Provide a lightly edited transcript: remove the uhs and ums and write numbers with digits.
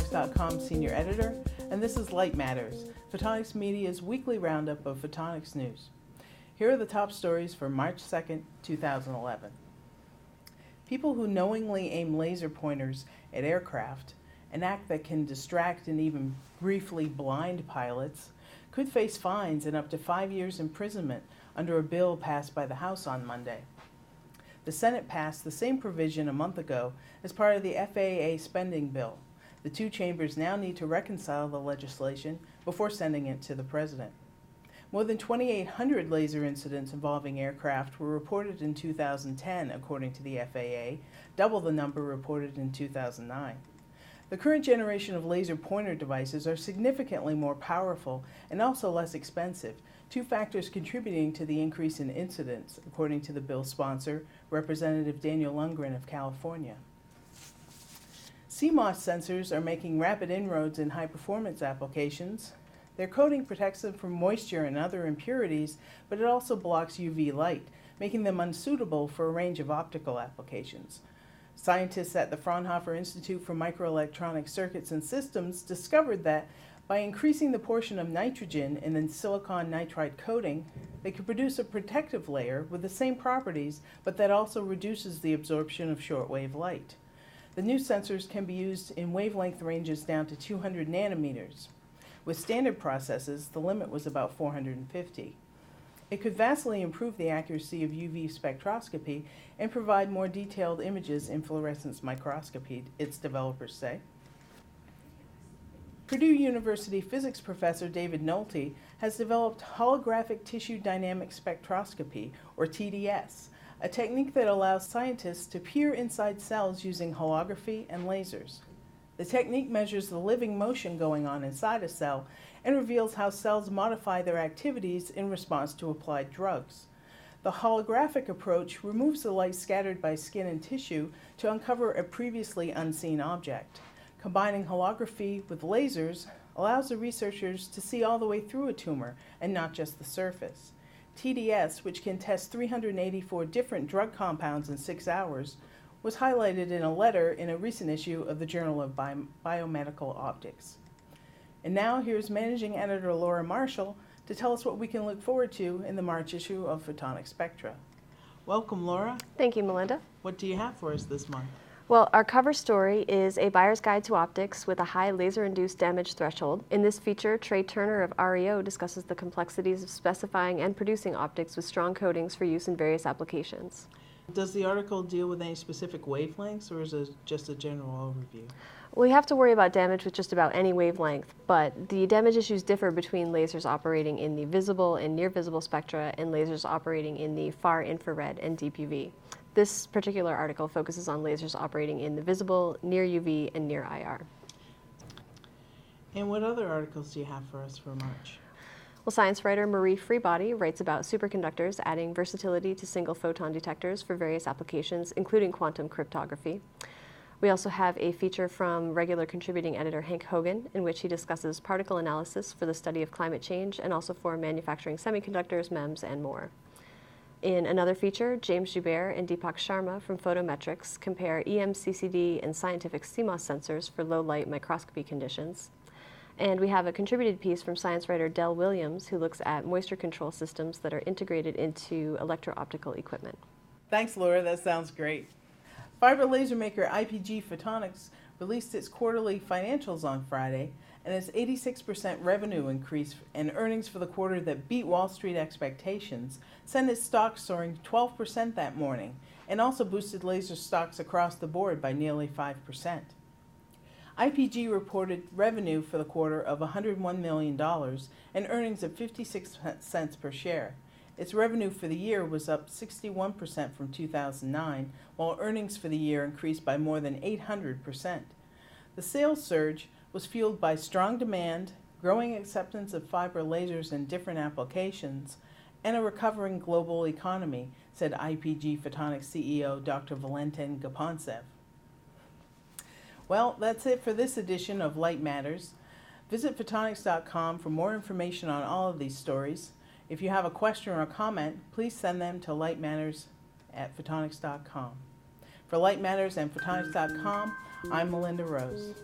Photonics.com Senior Editor, and this is Light Matters, Photonics Media's weekly roundup of Photonics news. Here are the top stories for March 2nd, 2011. People who knowingly aim laser pointers at aircraft, an act that can distract and even briefly blind pilots, could face fines and up to 5 years imprisonment under a bill passed by the House on Monday. The Senate passed the same provision a month ago as part of the FAA spending bill. The two chambers now need to reconcile the legislation before sending it to the President. More than 2,800 laser incidents involving aircraft were reported in 2010, according to the FAA, double the number reported in 2009. The current generation of laser pointer devices are significantly more powerful and also less expensive, two factors contributing to the increase in incidents, according to the bill's sponsor, Representative Daniel Lundgren of California. CMOS sensors are making rapid inroads in high-performance applications. Their coating protects them from moisture and other impurities, but it also blocks UV light, making them unsuitable for a range of optical applications. Scientists at the Fraunhofer Institute for Microelectronic Circuits and Systems discovered that by increasing the portion of nitrogen in the silicon nitride coating, they could produce a protective layer with the same properties, but that also reduces the absorption of shortwave light. The new sensors can be used in wavelength ranges down to 200 nanometers. With standard processes, the limit was about 450. It could vastly improve the accuracy of UV spectroscopy and provide more detailed images in fluorescence microscopy, its developers say. Purdue University physics professor David Nolte has developed holographic tissue dynamic spectroscopy, or TDS, a technique that allows scientists to peer inside cells using holography and lasers. The technique measures the living motion going on inside a cell and reveals how cells modify their activities in response to applied drugs. The holographic approach removes the light scattered by skin and tissue to uncover a previously unseen object. Combining holography with lasers allows the researchers to see all the way through a tumor and not just the surface. TDS, which can test 384 different drug compounds in 6 hours, was highlighted in a letter in a recent issue of the Journal of Biomedical Optics. And now here's Managing Editor Laura Marshall to tell us what we can look forward to in the March issue of Photonics Spectra. Welcome, Laura. Thank you, Melinda. What do you have for us this month? Well, our cover story is a buyer's guide to optics with a high laser-induced damage threshold. In this feature, Trey Turner of REO discusses the complexities of specifying and producing optics with strong coatings for use in various applications. Does the article deal with any specific wavelengths, or is it just a general overview? We have to worry about damage with just about any wavelength, but the damage issues differ between lasers operating in the visible and near visible spectra and lasers operating in the far infrared and deep UV. This particular article focuses on lasers operating in the visible, near UV, and near IR. And what other articles do you have for us for March? Well, science writer Marie Freebody writes about superconductors adding versatility to single photon detectors for various applications, including quantum cryptography. We also have a feature from regular contributing editor Hank Hogan, in which he discusses particle analysis for the study of climate change and also for manufacturing semiconductors, MEMS, and more. In another feature, James Joubert and Deepak Sharma from Photometrics compare EMCCD and scientific CMOS sensors for low-light microscopy conditions. And we have a contributed piece from science writer Del Williams, who looks at moisture control systems that are integrated into electro-optical equipment. Thanks, Laura. That sounds great. Fiber laser maker IPG Photonics released its quarterly financials on Friday, and its 86% revenue increase and earnings for the quarter that beat Wall Street expectations sent its stock soaring 12% that morning, and also boosted laser stocks across the board by nearly 5%. IPG reported revenue for the quarter of $101 million and earnings of 56 cents per share. Its revenue for the year was up 61% from 2009, while earnings for the year increased by more than 800%. The sales surge was fueled by strong demand, growing acceptance of fiber lasers in different applications, and a recovering global economy, said IPG Photonics CEO Dr. Valentin Gapontsev. Well, that's it for this edition of Light Matters. Visit Photonics.com for more information on all of these stories. If you have a question or a comment, please send them to lightmatters@photonics.com. For Light Matters and Photonics.com, I'm Melinda Rose.